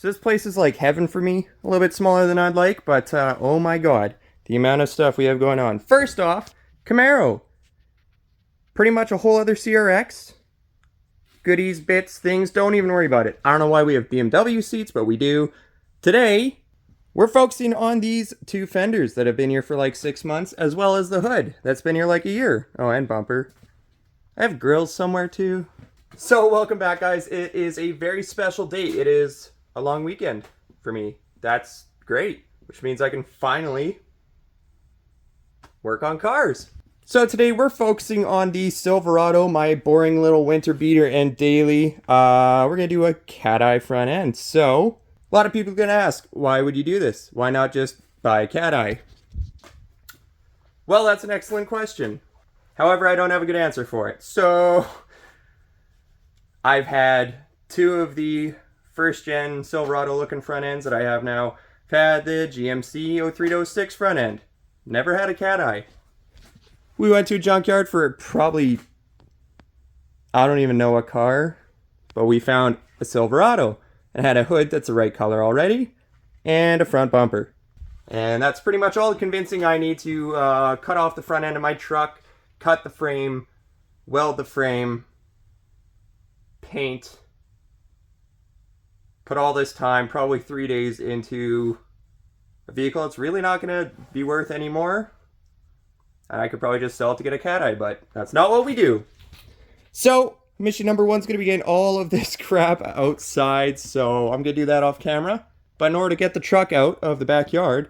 So this place is like heaven for me. A little bit smaller than I'd like, but oh my god. The amount of stuff we have going on. First off, Camaro. Pretty much a whole other CRX. Goodies, bits, things, don't even worry about it. I don't know why we have BMW seats, but we do. Today, we're focusing on these two fenders that have been here for like 6 months, as well as the hood that's been here like a year. Oh, and bumper. I have grills somewhere too. So welcome back, guys. It is a very special day. It is a long weekend for me. That's great, which means I can finally work on cars. So today we're focusing on the Silverado, my boring little winter beater and daily. We're gonna do a cat eye front end. So a lot of people are gonna ask, why would you do this? Why not just buy a cat eye? Well, that's an excellent question. However, I don't have a good answer for it. So I've had two of the first gen Silverado looking front ends that I have now. I've had the GMC 03-06 front end. Never had a cat eye. We went to a junkyard for probably, I don't even know what car, but we found a Silverado. It had a hood that's the right color already, and a front bumper. And that's pretty much all the convincing I need to cut off the front end of my truck, cut the frame, weld the frame, paint, put all this time, probably 3 days, into a vehicle that's really not going to be worth any more. And I could probably just sell it to get a cat eye, but that's not what we do. So mission number one's going to be getting all of this crap outside, so I'm going to do that off camera. But in order to get the truck out of the backyard,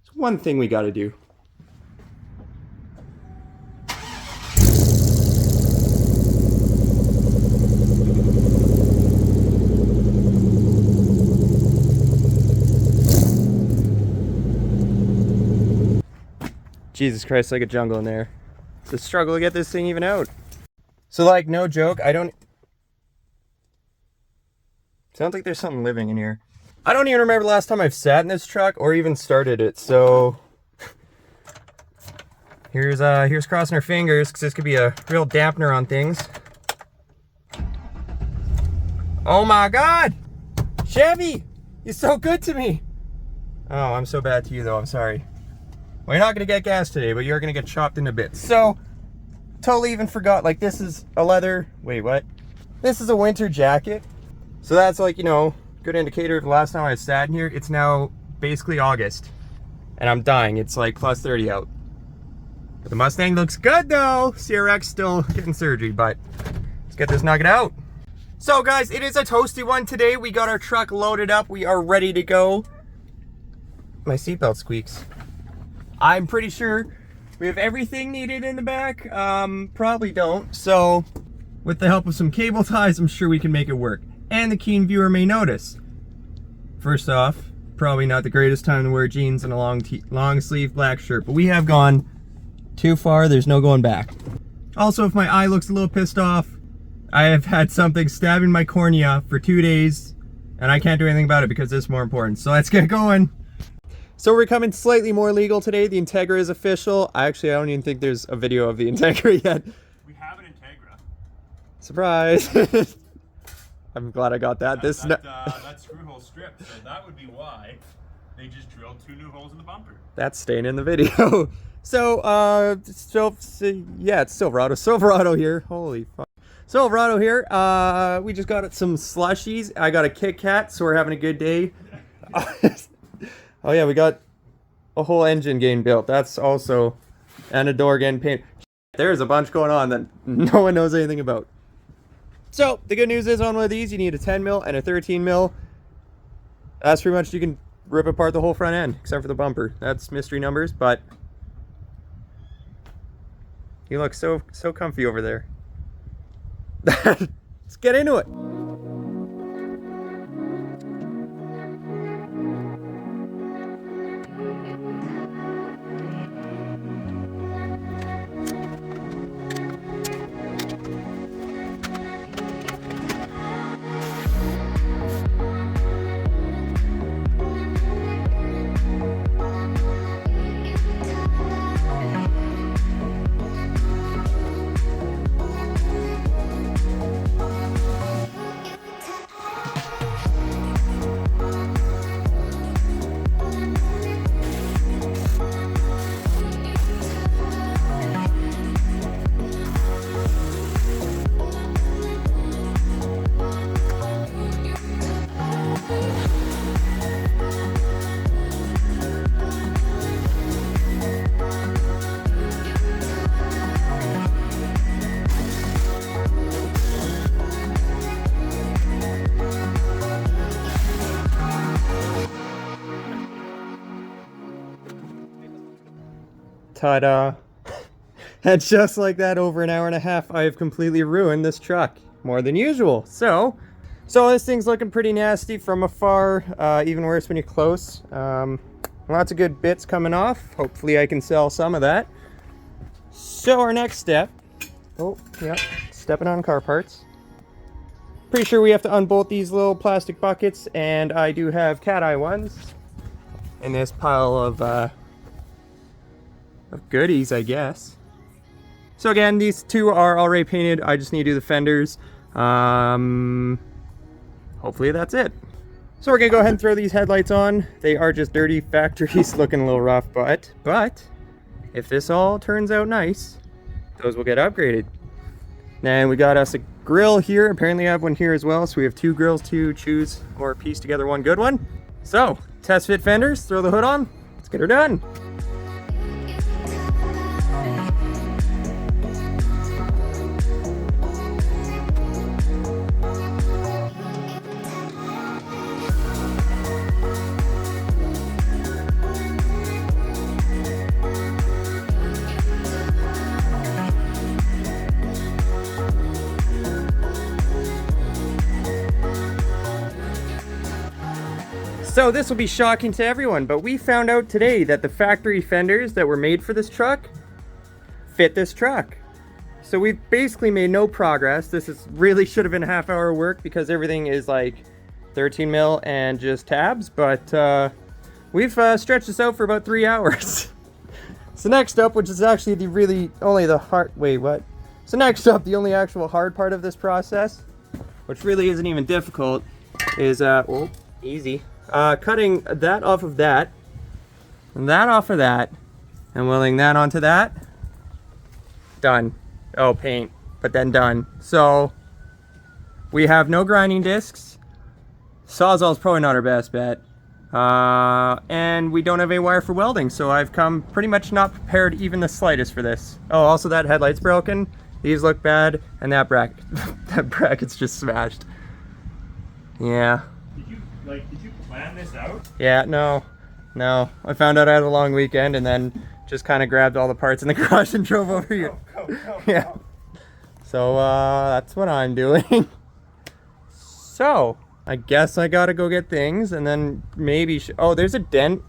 there's one thing we got to do. Jesus Christ, like a jungle in there. It's a struggle to get this thing even out. So like, no joke, sounds like there's something living in here. I don't even remember the last time I've sat in this truck or even started it, so here's crossing our fingers, because this could be a real dampener on things. Oh my god! Chevy! You're so good to me! Oh, I'm so bad to you though, I'm sorry. Well, you're not going to get gas today, but you're going to get chopped into bits. So, totally even forgot, like, this is a leather, wait, what? This is a winter jacket. So that's like, you know, good indicator of the last time I sat in here. It's now basically August, and I'm dying. It's like plus 30 out. But the Mustang looks good though. CRX still getting surgery, but let's get this nugget out. So guys, it is a toasty one today. We got our truck loaded up. We are ready to go. My seatbelt squeaks. I'm pretty sure we have everything needed in the back. Probably don't. So with the help of some cable ties, I'm sure we can make it work. And the keen viewer may notice. First off, probably not the greatest time to wear jeans and a long sleeve black shirt, but we have gone too far. There's no going back. Also, if my eye looks a little pissed off, I have had something stabbing my cornea for 2 days, and I can't do anything about it because it's more important. So let's get going. So we're coming slightly more legal today. The Integra is official. I don't even think there's a video of the Integra yet. We have an Integra. Surprise! I'm glad I got that. That screw hole stripped, so that would be why they just drilled 2 new holes in the bumper. That's staying in the video. So, yeah, it's Silverado here. Holy fuck. Silverado here. We just got some slushies. I got a Kit Kat, so we're having a good day. Oh yeah, we got a whole engine getting built. That's also, and a door getting painted. There's a bunch going on that no one knows anything about. So the good news is, on one of these you need a 10 mil and a 13 mil. That's pretty much, you can rip apart the whole front end except for the bumper. That's mystery numbers, but you look so comfy over there. Let's get into it. Ta-da. And just like that, over an hour and a half, I have completely ruined this truck. More than usual. So this thing's looking pretty nasty from afar. Even worse when you're close. Lots of good bits coming off. Hopefully I can sell some of that. So our next step... Oh, yeah. Stepping on car parts. Pretty sure we have to unbolt these little plastic buckets. And I do have cat eye ones in this pile of goodies, I guess. So again, these two are already painted. I just need to do the fenders. Hopefully that's it. So we're gonna go ahead and throw these headlights on. They are just dirty factories, looking a little rough, but if this all turns out nice, those will get upgraded. Then we got us a grill here. Apparently I have one here as well, so we have two grills to choose or piece together one good one. So, test fit fenders, throw the hood on, let's get her done. So this will be shocking to everyone, but we found out today that the factory fenders that were made for this truck fit this truck. So we've basically made no progress. This really should have been a half-hour work because everything is like 13 mil and just tabs, but we've stretched this out for about 3 hours. So next up, which is actually the only actual hard part of this process, which really isn't even difficult, is easy. Cutting that off of that, and that off of that, and welding that onto that. Done. Oh, paint, but then done. So we have no grinding discs. Sawzall is probably not our best bet. And we don't have any wire for welding, so I've come pretty much not prepared even the slightest for this. Oh, also that headlight's broken. These look bad, and that bracket, that bracket's just smashed. Yeah. Did you plan this out? Yeah, no. I found out I had a long weekend and then just kind of grabbed all the parts in the garage and drove over here. Go. Yeah. So, that's what I'm doing. So, I guess I gotta go get things and then maybe... oh, there's a dent.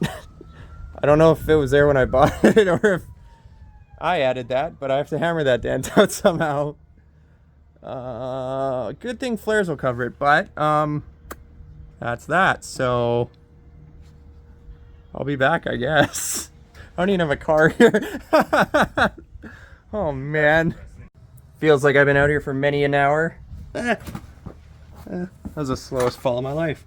I don't know if it was there when I bought it or if I added that, but I have to hammer that dent out somehow. Good thing flares will cover it, but, that's that. So I'll be back, I guess. I don't even have a car here. Oh man, feels like I've been out here for many an hour. That was the slowest fall of my life.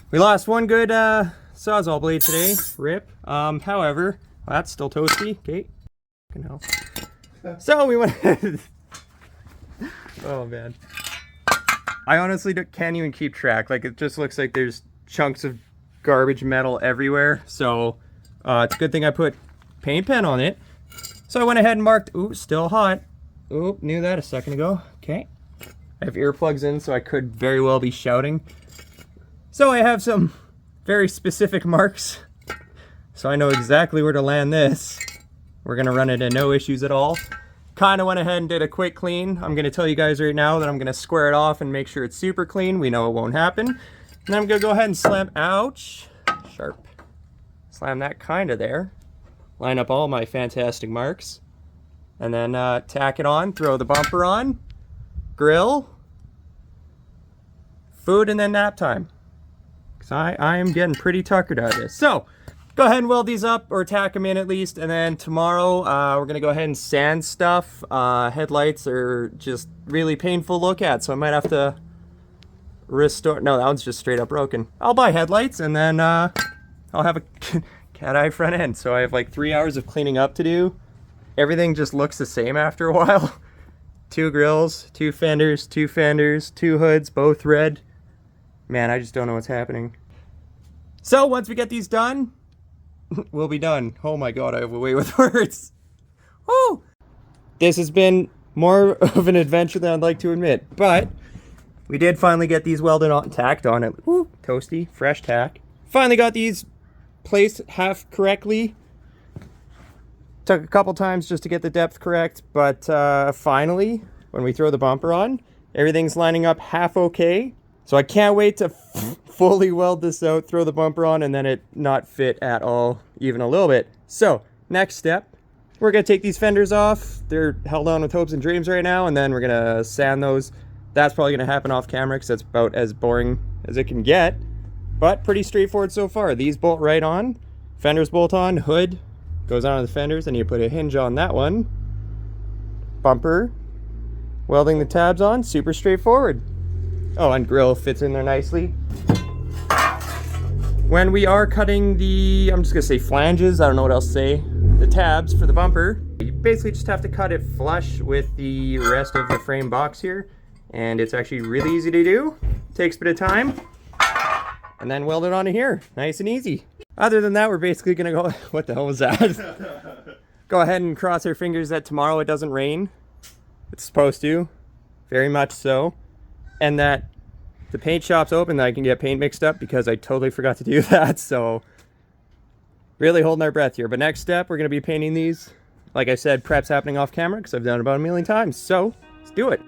We lost one good Sawzall blade today. Rip. However, that's still toasty. Okay. Fucking hell. So we went. Oh man. I honestly can't even keep track. Like, it just looks like there's chunks of garbage metal everywhere. So, it's a good thing I put paint pen on it. So I went ahead and marked, ooh, still hot. Ooh, knew that a second ago. Okay. I have earplugs in, so I could very well be shouting. So I have some very specific marks. So I know exactly where to land this. We're gonna run it in no issues at all. Kind of went ahead and did a quick clean. I'm going to tell you guys right now that I'm going to square it off and make sure it's super clean. We know it won't happen. And then I'm going to go ahead and slam, ouch, sharp. Slam that kind of there. Line up all my fantastic marks. And then tack it on, throw the bumper on, grill, food, and then nap time. Because I am getting pretty tuckered out of this. So, go ahead and weld these up, or tack them in at least, and then tomorrow we're gonna go ahead and sand stuff. Headlights are just really painful to look at, so I might have to restore. No, that one's just straight up broken. I'll buy headlights, and then I'll have a cat eye front end. So I have like 3 hours of cleaning up to do. Everything just looks the same after a while. 2 grills, 2 fenders, 2 hoods, both red. Man, I just don't know what's happening. So once we get these done, we'll be done. Oh my god, I have a way with words. Woo! This has been more of an adventure than I'd like to admit, but we did finally get these welded on, tacked on it. Woo! Toasty, fresh tack. Finally got these placed half correctly. Took a couple times just to get the depth correct, but finally, when we throw the bumper on, everything's lining up half okay. So I can't wait to fully weld this out, throw the bumper on, and then it not fit at all, even a little bit. So, next step, we're gonna take these fenders off. They're held on with hopes and dreams right now, and then we're gonna sand those. That's probably gonna happen off camera because that's about as boring as it can get, but pretty straightforward so far. These bolt right on, fenders bolt on, hood goes on the fenders, and you put a hinge on that one. Bumper, welding the tabs on, super straightforward. Oh, and grill fits in there nicely. When we are cutting the, I'm just gonna say flanges, I don't know what else to say, the tabs for the bumper, you basically just have to cut it flush with the rest of the frame box here, and it's actually really easy to do. Takes a bit of time, and then weld it onto here, nice and easy. Other than that, we're basically gonna go, what the hell was that? Go ahead and cross our fingers that tomorrow it doesn't rain. It's supposed to, very much so. And that the paint shop's open, that I can get paint mixed up, because I totally forgot to do that. So really holding our breath here. But next step, we're gonna be painting these. Like I said, prep's happening off camera because I've done it about 1,000,000 times. So let's do it.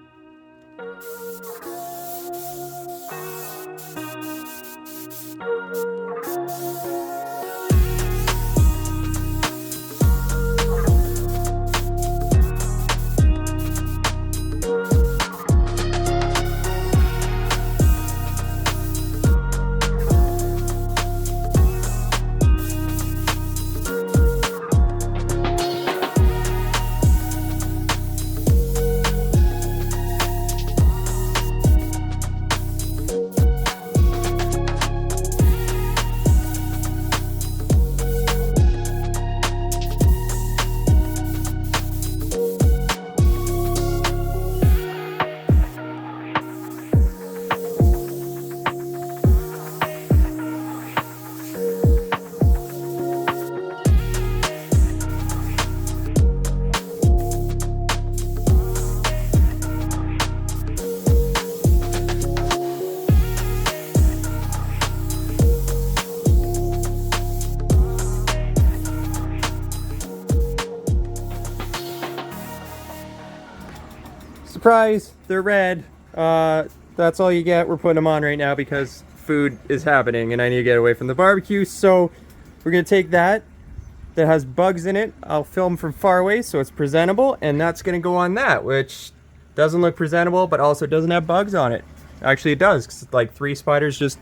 Surprise, they're red. That's all you get. We're putting them on right now because food is happening and I need to get away from the barbecue. So we're gonna take that has bugs in it. I'll film from far away so it's presentable, and that's gonna go on that, which doesn't look presentable but also doesn't have bugs on it. Actually it does, because like 3 spiders, just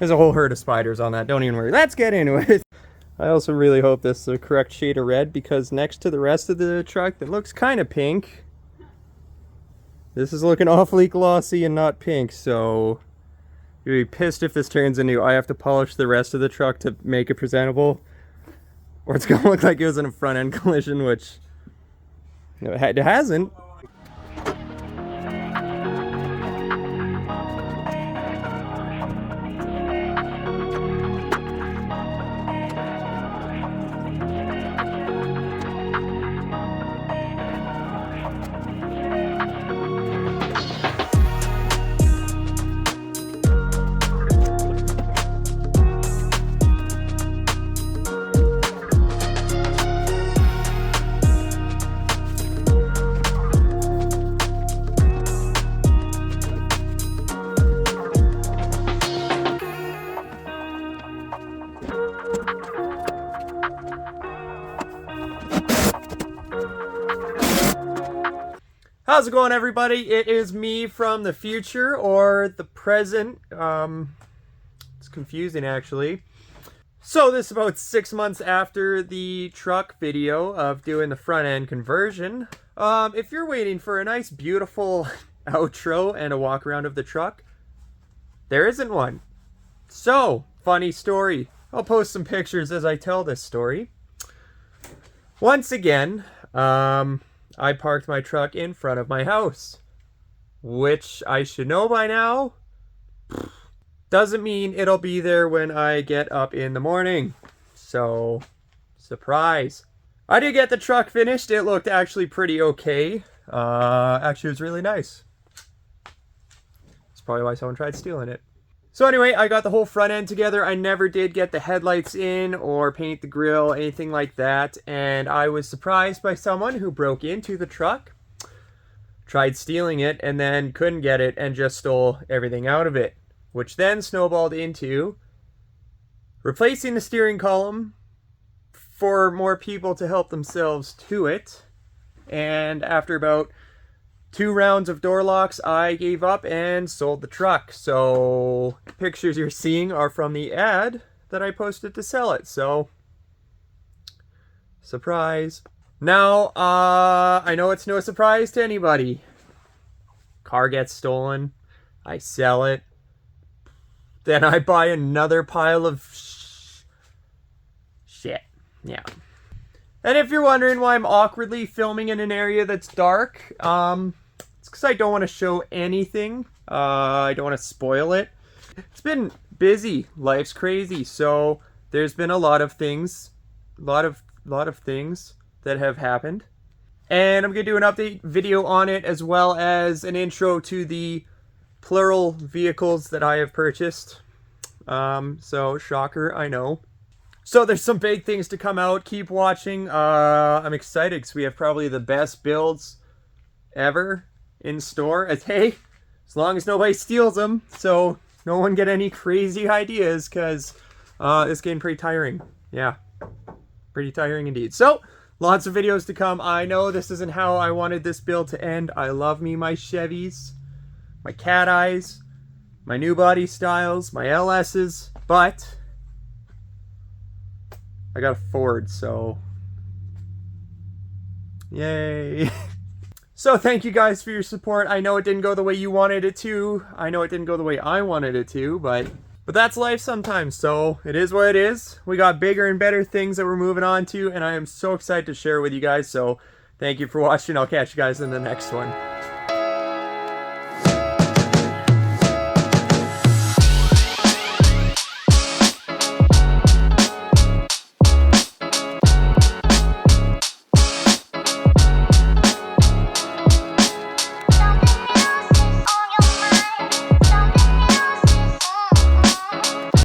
there's a whole herd of spiders on that. Don't even worry. Let's get into it. I also really hope this is the correct shade of red, because next to the rest of the truck that looks kind of pink, this is looking awfully glossy and not pink, so you'd be pissed if this turns into I have to polish the rest of the truck to make it presentable, or it's gonna look like it was in a front end collision, which it hasn't. How's it going, everybody? It is me from the future, or the present. It's confusing, actually. So this is about 6 months after the truck video of doing the front end conversion. If you're waiting for a nice, beautiful outro and a walk around of the truck, there isn't one. So, funny story. I'll post some pictures as I tell this story. Once again, I parked my truck in front of my house, which I should know by now. Doesn't mean it'll be there when I get up in the morning. So, surprise. I did get the truck finished. It looked actually pretty okay. Actually, it was really nice. That's probably why someone tried stealing it. So anyway, I got the whole front end together. I never did get the headlights in or paint the grill, anything like that. And I was surprised by someone who broke into the truck, tried stealing it, and then couldn't get it and just stole everything out of it, which then snowballed into replacing the steering column for more people to help themselves to it. And after about 2 rounds of door locks, I gave up and sold the truck. So the pictures you're seeing are from the ad that I posted to sell it. So surprise. Now, I know it's no surprise to anybody. Car gets stolen. I sell it. Then I buy another pile of shit. Yeah. And if you're wondering why I'm awkwardly filming in an area that's dark, it's because I don't want to show anything. I don't want to spoil it. It's been busy. Life's crazy. So there's been a lot of things, a lot of things that have happened. And I'm going to do an update video on it, as well as an intro to the plural vehicles that I have purchased. So shocker, I know. So there's some big things to come out. Keep watching. I'm excited because we have probably the best builds ever in store. As long as nobody steals them, so no one get any crazy ideas, because it's getting pretty tiring. Yeah, pretty tiring indeed. So lots of videos to come. I know this isn't how I wanted this build to end. I love me my Chevys, my cat eyes, my new body styles, my LS's, but I got a Ford, so yay. So thank you guys for your support. I know it didn't go the way you wanted it to. I know it didn't go the way I wanted it to, but that's life sometimes, so it is what it is. We got bigger and better things that we're moving on to, and I am so excited to share with you guys, so thank you for watching. I'll catch you guys in the next one.